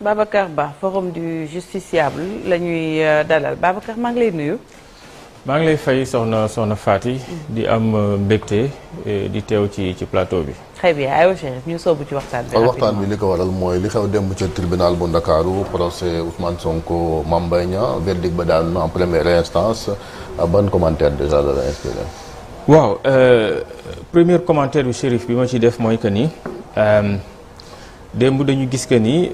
Babacar Ba forum du justiciable la ñuy dalal Babacar maa ngi lay nuyu. maa ngi lay fay soxna Fati. di am mbégte di teew ci plateau bi. très bien aywa Chérif ñu soobu ci waxtaan bi. waxtaan bi li ko waral mooy li xew démb ca tribunal bu Ndakaaru procès Ousmane Sonko Mame Mbaye Niang verdict ba daanu en première instance ban commentaire déjà la inspiré. waaw premier commentaire bi Chérif bi ma ci def mooy que ni démb dañu gis que ni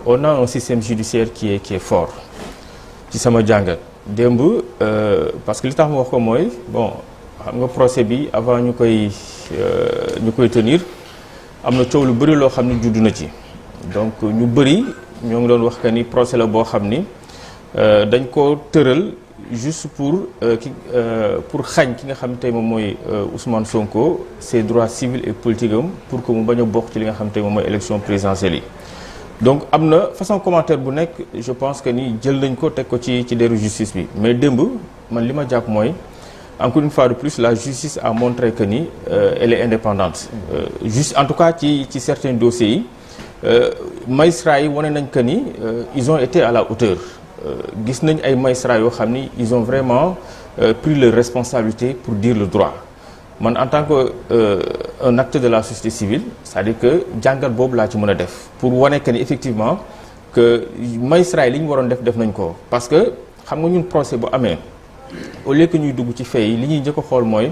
on a un système judiciaire qui est fort ci sama jàngat. démb parce que li tax ma wax ko mooy bon xam nga procès bi avant ñu koy tenir am na coow lu bëri loo xam ni juddu na ci donc ñu bëri ñoo ngi doon wax que ni procès la boo xam ni dañ ko tëral juste pour xañ ki nga xam tey moom mooy Ousmane Sonko ses droits civils et politiques am pour que mu bañ a bokk ci li nga xam tey moom mooy élection présidentielle yi. donc am na façon commentaire bu nekk je pense que ni jël nañ ko teg ko ci deru justice bi mais démb man li ma jàpp mooy encore une fois de plus la justice a montré que ni elle est indépendante. juste en tout cas ci certains dossiers yi magistrats yi wane nañ que ni ils ont été à la hauteur gis nañ ay magistrats yoo xam ni ils ont vraiment pris leur responsabilité pour dire le droit. man en tant que un acteur de la société civile c'est-à-dire que jàngat boobu laa ci mën a def pour wane que ni effectivement que magistrat yi li ñu waroon def nañ ko parce que xam nga ñun procès bu amee au lieu que ñuy dugg ci fait yi li ñuy njëkk a xool mooy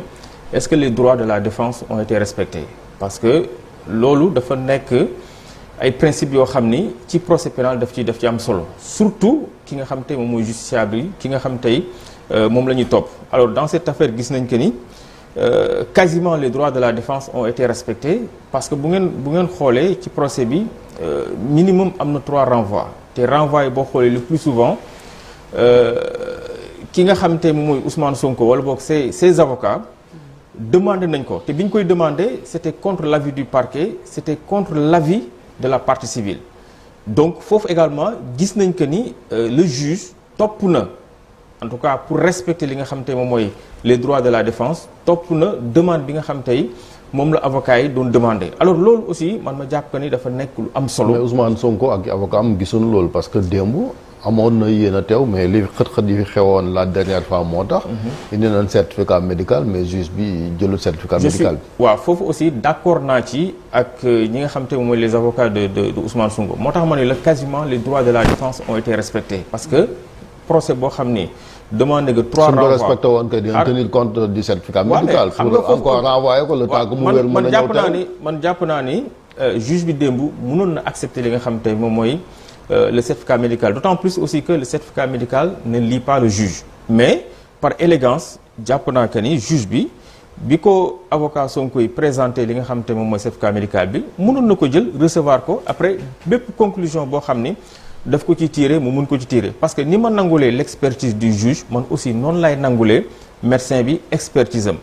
est-ce que les droits de la défense ont été respectés parce que loolu dafa nekk ay principes yoo xam ni ci procès pénal daf ci am solo surtout ki nga xam tey moom mooy justiciable yi ki nga xam tey moom la ñuy topp alors dans cette affaire gis nañ que ni quasiment les droits de la défense ont été respectés parce que bu ngeen xoolee ci procès bi minimum am na 3 renvois te renvois yi boo xoolee le plus souvent ki nga xam te moom mooy Ousmane Sonko wala boog ses avocats demandé nañ ko te bi ñu koy demandé c'était contre l'avis du parquet c'était contre l'avis de la partie civile donc foofu également gis nañ que ni le juge topp na en tout cas pour respecter li nga xam tey moom mooy les droits de la défense topp na demande bi nga xam tey moom la avocat yi doon demandé alors loolu aussi man ma jàpp que ni dafa nekk lu am solo. mais Ousmane Sonko ak avocat am gisuñu loolu parce que démb amoon na yéen a teew mais li xët-xët yi fi xewoon la dernière fois moo tax. indi nañ certificat médical mais juge bi jëlul certificat médical bi. waaw foofu aussi d'accord naa ci ak ñi nga xam te moom mooy les avocats de Ousmane Sonko moo tax ma ne la quasiment les droits de la défense ont été respectés parce que procès boo xam ni. demandé que 3 renvois respecté woon que dina tenir compte du certificat médical pour encore renvoyer ko le temps que mu wér mën a ñëw man jàpp naa ni juge bi démb mënoon na accepter li nga xam tey moom mooy le certificat médical d'autant plus aussi que le certificat médical ne lit pas le juge mais par élégance jàpp naa que ni juge bi ko avocat Sonko yi présenté li nga xam te moom mooy certificat médical bi mënoon na ko jël recevoir ko après bépp conclusion boo xam ni daf ko ci tirer mu mun ko ci tirer parce que ni ma nangulee l'expertise du juge man aussi noonu lay nangulee médecin bi expertise am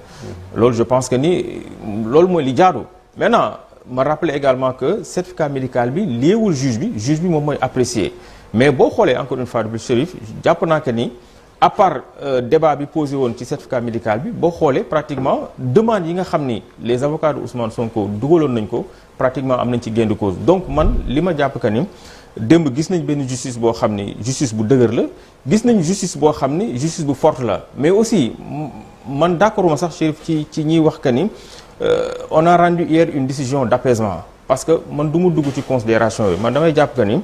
loolu je pense que ni loolu mooy li jaadu maintenant ma rappeler également que certificat médical bi liewul juge bi moom mooy apprécier mais boo xoolee encore une fois de plus Chérif jàpp naa que ni à part débat bi posé woon ci certificat médical bi boo xoolee pratiquement demande yi nga xam ni les avocats de Ousmane Sonko dugaloon nañ ko pratiquement am nañ ci gain de cause donc man li ma jàpp que ni démb gis nañ benn justice boo xam ni justice bu dëgër la gis nañ justice boo xam ni justice bu forte la mais aussi man d'accord ma sax Chérif ci ñiy wax que ni on a rendu hier une décision d'apaisement parce que man du mu dugg ci considération yi man damay jàpp que ni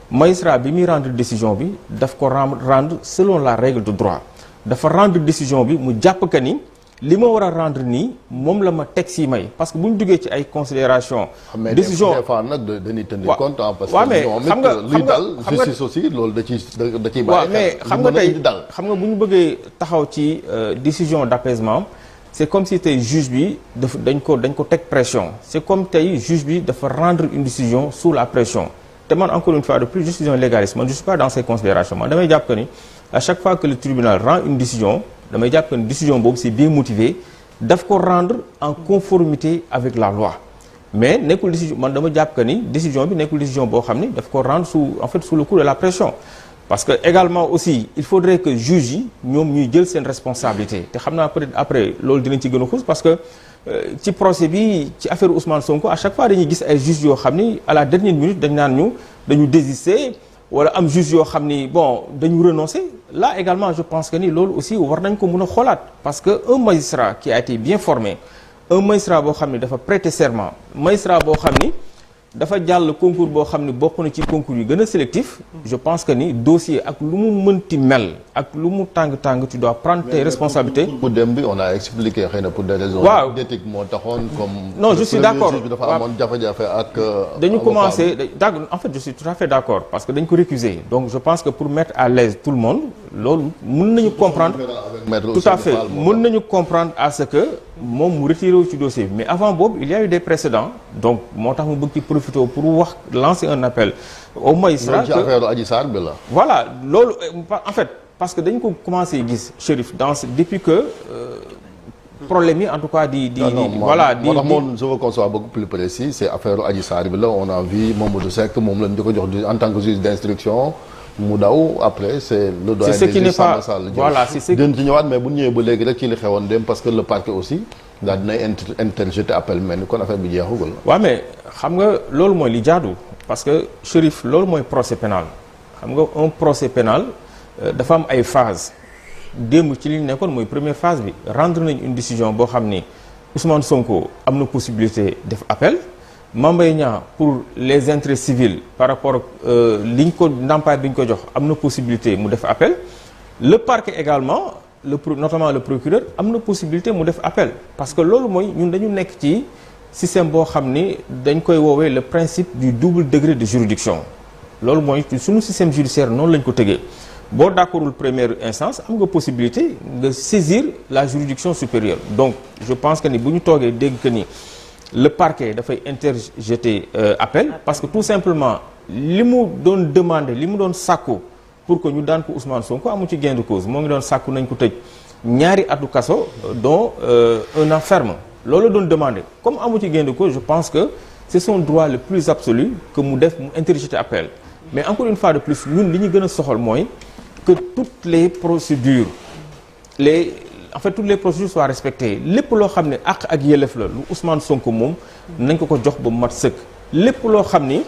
magistrat bi muy rendre décision bi daf ko rendre selon la règle de droit dafa rendre décision bi mu jàpp que ni li ma war a rendre nii moom la ma teg si may parce que bu ñu duggee ci ay considération décision des fois nag dañuy tenir compte parce que mais xam nga luy dal justice aussi loolu da ciy bàyyi mais xam nga tey xam nga bu ñu bëggee taxaw ci décision d'apaisement c'est comme si tey juge bi dañ ko teg pression c'est comme tey juge bi dafa rendre une décision sous la pression te man encore une fois de plus je suis un légaliste man je suis pas dans ces considérations man damay jàpp que ni à chaque fois que le tribunal rend une décision damay jàpp que ni décision boobu c'est bien motivé daf ko rendre en conformité avec la loi mais nekkul décision man dama jàpp que ni décision bi nekkul décision boo xam ni daf ko rendre sous le coup de la pression parce que également aussi il faudrait que juges yi ñoom ñuy jël seen responsabilité te xam naa peut-être après loolu dinañ ci gën a xuus parce que ci procès bi ci affaire Ousmane Sonko à chaque fois dañuy gis ay juges yoo xam ni à la dernière minute dañ naan ñu dañu désister wala am juge yoo xam ni bon dañu renoncer là également je pense que ni loolu aussi war nañ ko mën a xoolaat parce que un magistrat qui a été bien formé un magistrat boo xam ni dafa prêter serment magistrat boo xam ni dafa jàll concours boo xam ni bokk na ci concours yu gën a sélectif je pense que ni dossier ak lu mu mënti mel ak lu mu tàng-tàng tu dois prendre tes responsabilités. pour dem bi on a expliqué xëy na pour des raisons waaw d'éthique moo taxoon comme non je suis d'accord bi dafa amoon jafe-jafe ak dañu commencé d'accord en fait je suis tout à fait d'accord parce que dañ ko récuser donc je pense que pour mettre à l'aise tout le monde loolu mën nañu comprendre tout à fait mën nañu comprendre à ce que moom mu retiré wu ci dossier bi mais avant boobu il y a eu des précédents donc moo tax mu bëgg ci profiter pour wax lancer un appel au magistrat ci affaire Adji Sarr bi la voilà loolu en fait parce que dañ ko commencé gis Chérif depuis que problème yi en tout cas voilà moo tax moom je veux qu'on soit beaucoup plus précis c'est affaire Adji Sarr bi la on a vu Mamadou Seck moom lañ di ko jox en tant que juge d'instruction mu daw après c'est le doyen c'est ce qui n'est pas voilà c'est ce dinañ ci ñëwaat mais bu ñëwee ba léegi rek ci li xewoon dem parce que le parquet aussi daal dinay interjeté appel mel ni kon affaire bi jeexugul. waaw mais xam nga loolu mooy li jaadu parce que Chérif loolu mooy procès pénal xam nga un procès pénal dafa am ay phases démb ci li ñu nekkoon mooy première phase bi rendre nañ une décision boo xam ni Ousmane Sonko am na possibilité def appel Mame Mbaye Niang pour les intérêts civils par rapport ak liñ ko ndàmpaay bi ñu ko jox am na possibilité mu def appel le parquet également notamment le procureur am na possibilité mu def appel parce que loolu mooy ñun dañu nekk ci système boo xam ni dañ koy woowee le principe du double degré de juridiction loolu mooy suñu système judiciaire noonu lañ ko tëgee boo d'accordul première instance am nga possibilité nga saisir la juridiction supérieure donc je pense que ni bu ñu toogee dégg que ni le parquet dafay interjeter appel parce que tout simplement li mu doon demander li mu doon sàkku pour que ñu daan ko Ousmane Sonko amu ci gain de cause moo ngi doon sàkku nañ ko tëj ñaari atu kaso dont un an ferme loolu doon demander comme amu ci gain de cause je pense que c'est son droit le plus absolu que mu interjeter appel mais encore une fois de plus ñun li ñu gën a soxal mooy que toutes les procédures toutes les procédures soient respectées lépp loo xam ne àq ak yelleef la lu Ousmane Sonko moom nañ ko jox ba mat sëkk lépp loo xam ni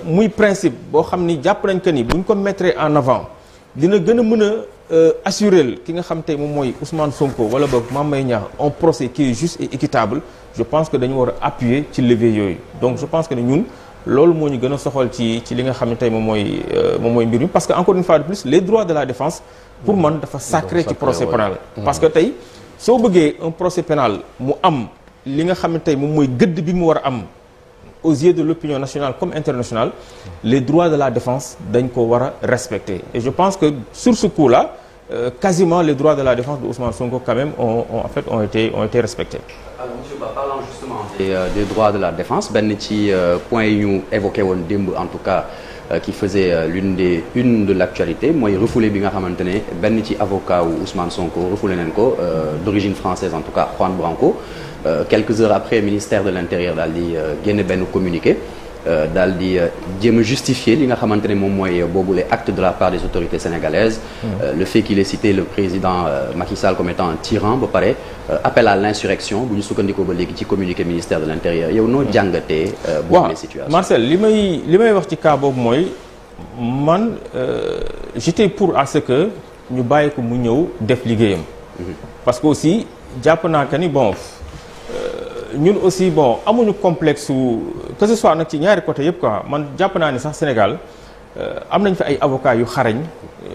muy principe boo xam ni jàpp nañ que ni buñ ko mettre en avant dina gën a mën a assurer ki nga xam tey moom mooy Ousmane Sonko wala boog Mame Mbaye Niang un procès qui est juste et équitable je pense que dañu war a appuyer ci levier yooyu donc je pense que ne ñun loolu moo ñu gën a soxal ci li nga xam ne tey moom mooy mbir mi parce que encore une fois de plus les droits de la défense pour man dafa sacré ci procès pénal parce que tey soo bëggee un procès pénal mu am li nga xam ne tey moom mooy gëdd bi mu war a am aux yeux de l'opinion nationale comme internationale les droits de la défense dañ ko war a respecter et je pense que sur ce coup-là quasiment les droits de la défense de Ousmane Sonko quand même ont été respectés. Alors monsieur Ba parlant justement des droits de la défense benn ci point yi ñu évoqué woon démb en tout cas qui faisait l'une de l'actualité mooy refoulé bi nga xamante ne benn ci avocat wu Ousmane Sonko refoulé nañ ko d'origine française en tout cas Juan Branco quelques heures après ministère de l'intérieur daal di génne benn communiqué daal di jéem a justifier li nga xamante ne moom mooy boobule acte de la part des autorités sénégalaises le fait qu'il ait cité le président Macky Sall comme étant un tyran ba pare appel à l'insurrection bu ñu sukkandikoo ba léegi ci communiqué ministère de l'intérieur yow noo jàngatee boobule situation Marcel li may wax ci cas boobu mooy man j'étais pour à ce que ñu bàyyi ko mu ñëw def liggéeyam parce que aussi jàpp naa que ni bon ñun aussi bon amuñu complexe que ce soit nag ci ñaari côté yëpp quoi man jàpp naa ni sax Sénégal am nañ fi ay avocats yu xarañ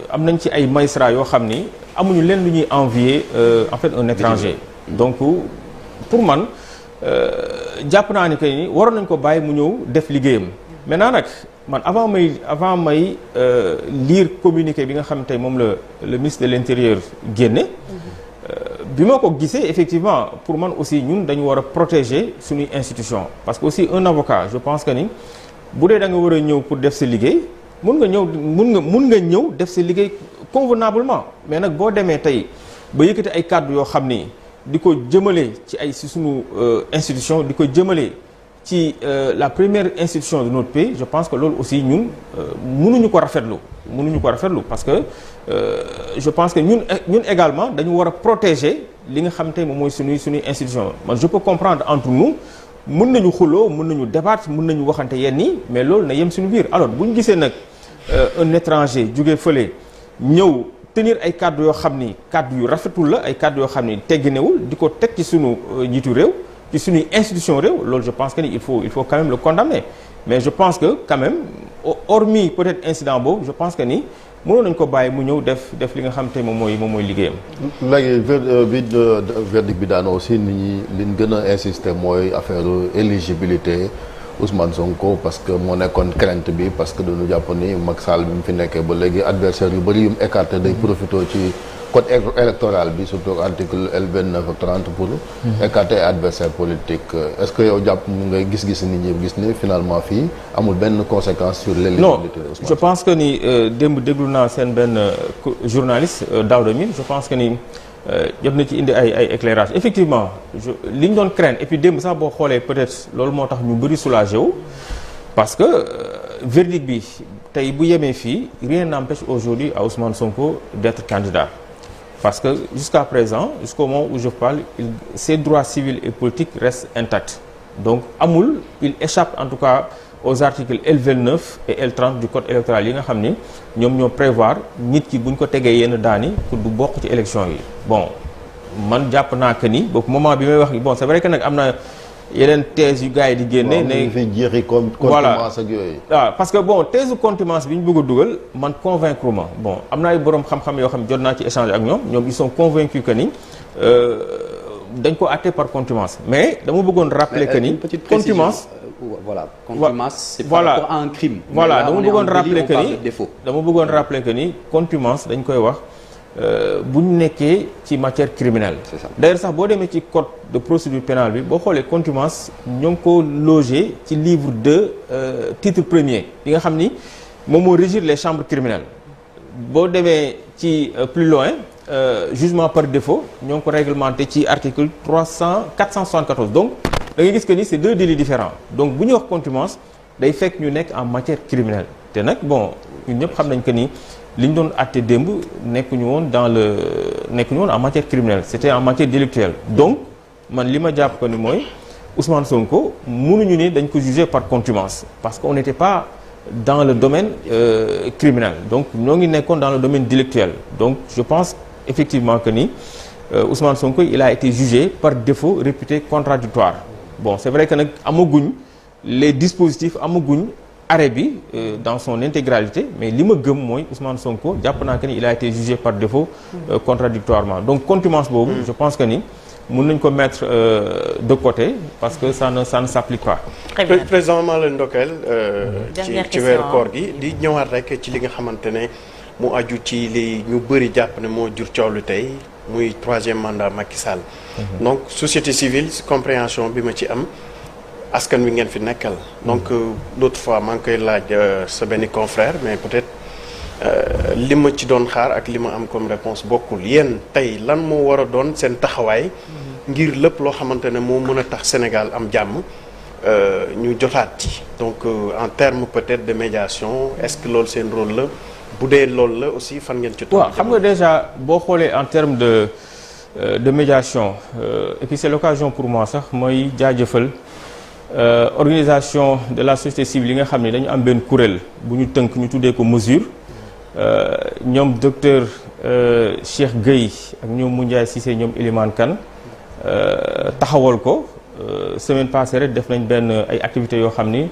am nañ ci ay magistrats yoo xam ni amuñu leen lu ñuy envier en fait un étranger donc pour man jàpp naa ni que ni waroon nañ ko bàyyi mu ñëw def liggéeyam maintenant nag man avant may lire communiqué bi nga xam tey moom le ministre de l'Intérieur génne bi ma ko gisee effectivement pour man aussi ñun dañu war a protéger suñuy institution parce que aussi un avocat je pense que ni bu dee da nga war a ñëw pour def sa liggéey mun nga ñëw def sa liggéey convenablement mais nag boo demee tey ba yëkkati ay kàddu yoo xam ni di ko jëmale ci suñu institution di ko jëmale ci la première institution de notre pays je pense que loolu aussi ñun mënuñu ko rafetlu parce que je pense que ñun également dañu war a protéger li nga xam tey moom mooy suñuy institution man je peux comprendre entre nous mën nañu xuloo mën nañu débattre mën nañu waxante yenn yi mais loolu na yem suñu biir alors bu ñu gisee nag un étranger jóge fële ñëw tenir ay kàddu yoo xam ni kàddu yu rafetul la ay kàddu yoo xam ni tegginewul di ko teg ci sunu njiitu réew ci suñuy institution réew loolu je pense que ni il faut quand même le condamner mais je pense que quand même hormis peut-être incident boobu je pense que ni mënoon nañu ko bàyyi mu ñëw def li nga xam te moom mooy liggéeyam. léegi verdict bi daana aussi nit ñi liñ gën a insister mooy affaire éligibilité Ousmane Sonko parce que moo nekkoon crainte bi parce que dañu jàpp ni Macky Sall bi mu fi nekkee ba léegi adversaire yu bëri yu mu écarté day profité ci code électoral bi surtout article L29 ak 30 pour écarter adversaire politique est-ce que yow jàpp mu ngay gis-gis nit ñi gis ni finalement fii amul benn conséquence sur l'éligibilité Ousmane Sonko. Je pense que ni démb déglu naa seen benn journaliste Daouda Mine je pense que ni jot na ci indi ay éclairage effectivement li ñu doon craindre et puis démb sax boo xoolee peut-être loolu moo tax ñu bëri soulagé wu parce que verdict bi tey bu yemee fii rien n'empêche aujourd'hui à Ousmane Sonko d'être candidat parce que jusqu'à présent jusqu'au moment où je parle ses droits civils et politiques restent intacts donc il échappe en tout cas aux articles L29 et L30 du code électoral yi nga xam ni ñoom ñoo prévoir nit ki bu ñu ko tegee yenn daani pour du bokk ci élection yi bon man jàpp naa que ni boobu moment bi may wax bon c'est vrai que nag am na yeneen thèse yu gars yi di génne ne fi jeexi contumace ak yooyu waaw parce que bon thèse de contumace bi ñu bëgg a dugal man convaincre ma bon am na ay boroom xam-xam yoo xam ne jot naa ci échanger ak ñoom ils sont convaincus que ni dañ ko àtte par contumace mais dama bëggoon rappeler que ni contumace c'est par rapport à un crime. Voilà dama bëggoon rappeler que ni contumace dañ koy wax bu ñu nekkee ci matière criminelle. C'est ça. D'ailleurs sax boo demee ci code de procédure pénale bi boo xoolee contumace ñoo ngi ko logé ci livre 2 titre premier bi nga xam ni moom moo régir les chambres criminelles boo demee ci plus loin jugement par défaut ñoo ngi ko réglementé ci article 474 donc. da ngay gis que ni c'est deux délits différents donc bu ñuy wax contumace day fekk ñu nekk en matière criminelle te nag bon ñun ñëpp xam nañ que ni li ñu doon àtte démb nekkuñu woon en matière criminelle c'était en matière délictuelle donc man li ma jàpp ko ni mooy Ousmane Sonko mënuñu ni dañ ko juger par contumace parce que on n'était pas dans le domaine criminel donc ñoo ngi nekkoon dans le domaine délictuel donc je pense effectivement que ni Ousmane Sonko il a été jugé par défaut réputé contradictoire bon c'est vrai que nag amaguñ les dispositifs amaguñ arrêt bi dans son intégralité mais li ma gëm mooy Ousmane Sonko jàpp naa que ni il a été jugé par défaut contradictoirement donc contumace boobu je pense que ni mën nañ ko mettre de côté parce que ça ne s'applique pas. Très bien. Président maa leen ndokkeel ci weeru koor gi di ñëwaat rek ci li nga xamante ne mu aju ci li ñu bëri jàpp ne moo jur coow lu tey muy troisième mandat Macky Sall. Donc société civile compréhension bi ma ci am askan wi ngeen fi nekkal. Donc l'autre fois maa ngi koy laaj sa benn confrère mais peut-être li ma ci doon xaar ak li ma am comme réponse bokkul yéen tey lan moo war a doon seen taxawaay ngir lépp loo xamante ne moo mën a tax Sénégal am jàmm ñu jotaat ci donc en termes peut-être de médiation est-ce que loolu seen rôle la bu dee loolu la aussi fan ngeen ci. waaw xam nga déjà boo xoolee en termes de médiation et puis c'est l'occasion pour moi sax mooy jaajëfal organisation de la société civile yi nga xam ne dañu am benn kuréel bu ñu tënk ñu tuddee ko mesure ñoom docteur Cheikh Gueye ak ñoom Moundiaye Cissé ñoom Elimane Kane taxawal ko semaine passée rek def nañ benn ay activités yoo xam ni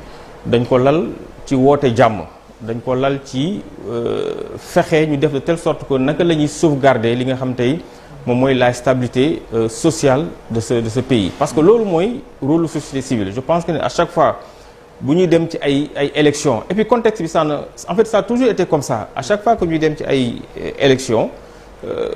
dañ ko lal ci woote jàmm dañ ko lal ci fexe ñu def de telle sorte que naka la ñuy sauvegarder li nga xam tey moom mooy la stabilité sociale de ce pays parce que loolu mooy rôle société civile je pense que à chaque fois bu ñuy dem ci ay élections et puis contexte bi ça a toujours été comme ça à chaque fois que ñuy dem ci ay élections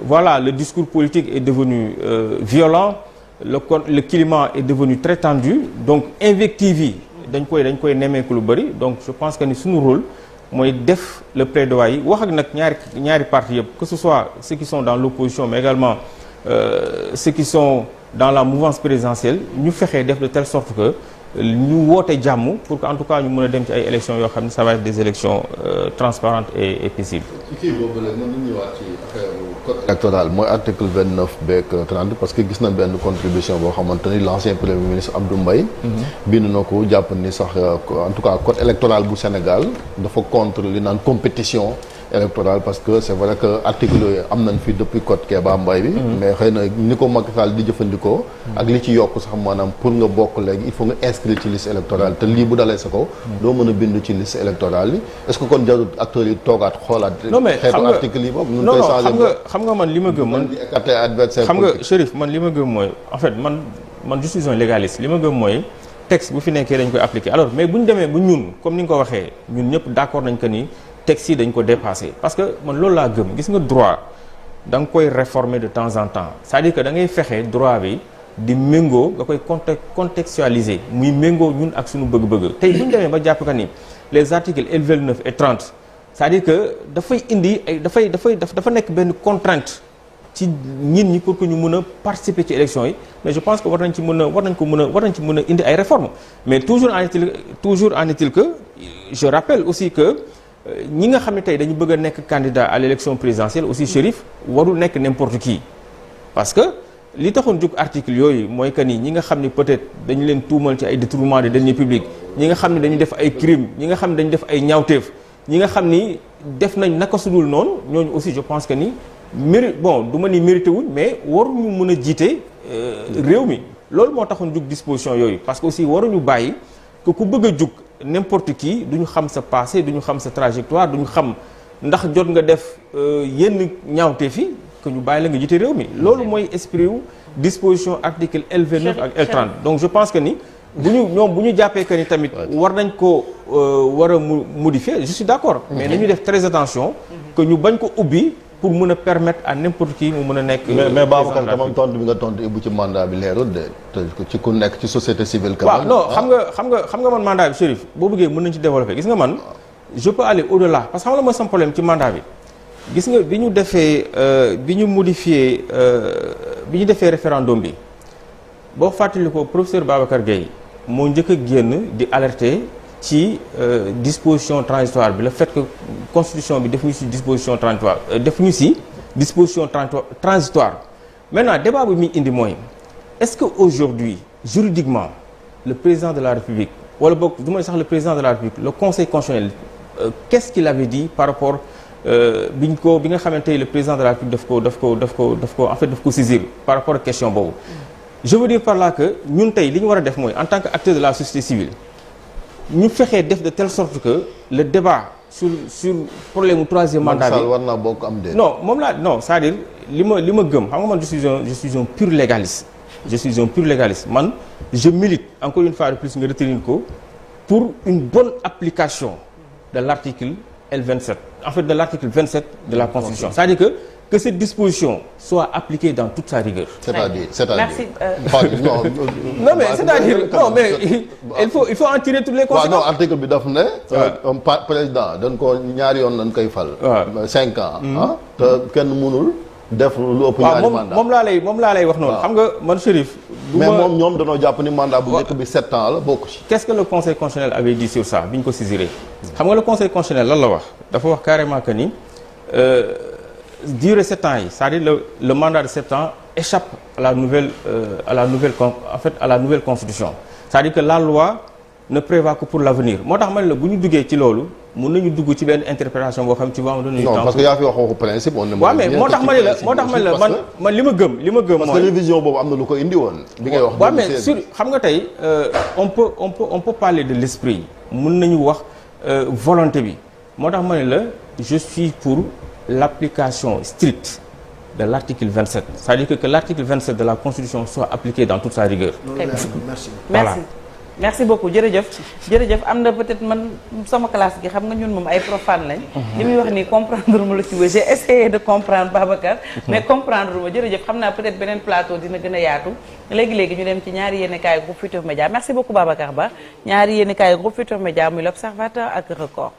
voilà le discours politique est devenu violent le climat est devenu très tendu donc invective yi dañ koy nemmeeku lu bari donc je pense que ni suñu rôle mooy def le plaidoyer wax ak nag ñaari partis yëpp que ce soit ceux qui sont dans l'opposition mais également ceux qui sont dans la mouvance présidentielle ñu fexee def de telle sorte que ñu woote jàmm pour que en tout cas ñu mën a dem ci ay élections yoo xam ne ça va être des élections transparentes et paisibles. ci kii boobu la mën nañu ñëwaat ci affaire code électoral mooy article 29 beeg 30 parce que gis na benn contribution boo xamante ni l'ancien premier ministre Abdou Mbaye bind na ko jàpp ni sax en tout cas code électoral bu Sénégal dafa contre li naan compétition électorale parce que c'est vrai que article yooyu am nañ fi depuis code Kéba Mbaye bi mais xëy na ni ko Macky Sall di jëfandikoo ak li ci yokk sax maanaam pour nga bokk léegi il faut nga inscrire ci liste électorale te lii bu dalee sa kaw doo mën a bind ci liste électorale yi est-ce que kon jarut acteurs yi toogaat xoolaat xeetu article yi boobu nun koy changé xam nga man li ma gëm man di écarter adversaire xam nga Chérif man li ma gëm mooy en fait man je suis un légaliste li ma gëm mooy texte bu fi nekkee dañ koy appliquer alors mais bu ñu demee bu ñun comme ni nga ko waxee ñun ñëpp d'accord nañ que ni texte yi dañ ko dépassé parce que man loolu laa gëm gis nga droit da nga koy réformer de temps en temps c'est-à-dire que da ngay fexe droit bi di méngoo nga koy contextualiser muy méngoo ñun ak suñu bëgg-bëgg tey bu ñu demee ba jàpp que ni les articles L29 et 30 c'est-à-dire que dafay indi ay dafa nekk benn contrainte ci nit ñi pour que ñu mën a participer ci élection yi mais je pense que war nañ ci mën a indi ay réformes mais toujours en est-il que je rappelle aussi que ñi nga xam ne tey dañu bëgg a nekk candidat à l'élection présidentielle aussi Chérif warul nekk n'importe qui parce que li taxoon jóg article yooyu mooy que ni ñi nga xam ni peut-être dañu leen tuumal ci ay détournement de deniers publics ñi nga xam ne dañu def ay crimes ñi nga xam ne dañu def ay ñaawteef ñi nga xam ni def nañ naka sudul noonu ñooñu aussi je pense que ni du ma ni mérité wuñ mais waruñu mën a jiite réew mi loolu moo taxoon jug disposition yooyu parce que aussi waruñu bàyyi que ku bëgg a jug n'importe qui duñu xam sa passé duñu xam sa trajectoire duñu xam ndax jot nga def yenn ñaawte fi que ñu bàyyi la nga jiite réew mi loolu mooy esprit wu disposition article L29 ak L30 donc je pense que ni bu ñu jàppee que ni tamit war nañ ko war a modifier je suis d'accord mais nañu def très attention que ñu bañ ko ubbi pour mën a permettre à n'importe qui mu mën a nekk. mais Babacar tamam tontu bi nga tontu Ibou ci mandat bi leerul de ci ku nekk ci société civile. waaw non xam nga man mandat bi Chérif boo bëggee mën nañu ci développer gis nga man je peux aller au-delà parce que xam nga mooy sama problème ci mandat bi gis nga bi ñu defee référendum bi boo fàttali ko professeur Babacar Gueye moo njëkk a génn di alerter ci disposition transitoire bi le fait que constitution bi defuñu ci disposition transitoire maintenant débat bi muy indi mooy est-ce que aujourd'hui juridiquement le président de la République wala boog du ma sax le président de la République le conseil constitutionnel qu'est-ce qu'il avait dit par rapport bi nga xamante le président de la République daf ko saisir par rapport ak question boobu je veux dire par là que ñun tey li ñu war a def mooy en tant que acteur de la société civile ñu fexee def de telle sorte que le débat sur problème mu troisième mandat bi war naa bokk am déet. non c'est-à-dire li ma gëm xam nga man je suis un pur légaliste man je milite encore une fois de plus nga retenir ko pour une bonne application de l'article L27 en fait de l'article 27 de la Constitution c'est-à-dire que cette disposition soit appliquée dans toute sa rigueur. C'est-à-dire. Merci. Non mais c'est-à-dire non mais il faut en tirer toutes les conséquences. waaw non article bi daf ne. président dañ ko ñaari yoon lañ koy fal. 5 ans. te kenn mënul def lu ëpp ñaari mandat. moom laa lay wax noonu. xam nga man Chérif. mais moom ñoom dañoo jàpp ni mandat bu njëkk bi 7 ans la bokk ci. Qu'est-ce que le conseil constitutionnel avait dit sur ça bi ñu ko saisiré. xam nga le conseil constitutionnel lan la wax dafa wax carrément que ni. Durée 7 ans yi c'est-à-dire le mandat de 7 ans échappe à la nouvelle constitution c'est-à-dire que la loi ne prévoit que pour l'avenir moo tax man la bu ñu duggee ci loolu mën nañu dugg ci benn interprétation boo xam ci va me donner du temps. non parce que yaa fi wax waxu principe. waaw mais moo tax man li ma gëm mooy parce que révision boobu am na lu ko indi woon. bi ngay wax waaw mais sur xam nga tey on peut parler de l'esprit mën nañu wax volonté bi moo tax ma ne la je suis pour l'application stricte de l'article 27 c'est-à-dire que l'article 27 de la Constitution soit appliqué dans toute sa rigueur. Merci beaucoup jërëjëf am na peut-être man sama classe gi xam nga ñun moom ay profane lañ. li muy wax nii comprendre ma la ci wér j'ai essayé de comprendre Babacar. mais comprendre ma jërëjëf xam naa peut-être beneen plateau dina gën a yaatu. léegi ñu dem ci ñaari yéenekaay groupe Futurs Médias merci beaucoup Babacar Ba ñaari yéenekaay groupe Futurs Médias muy l'Observateur ak Record.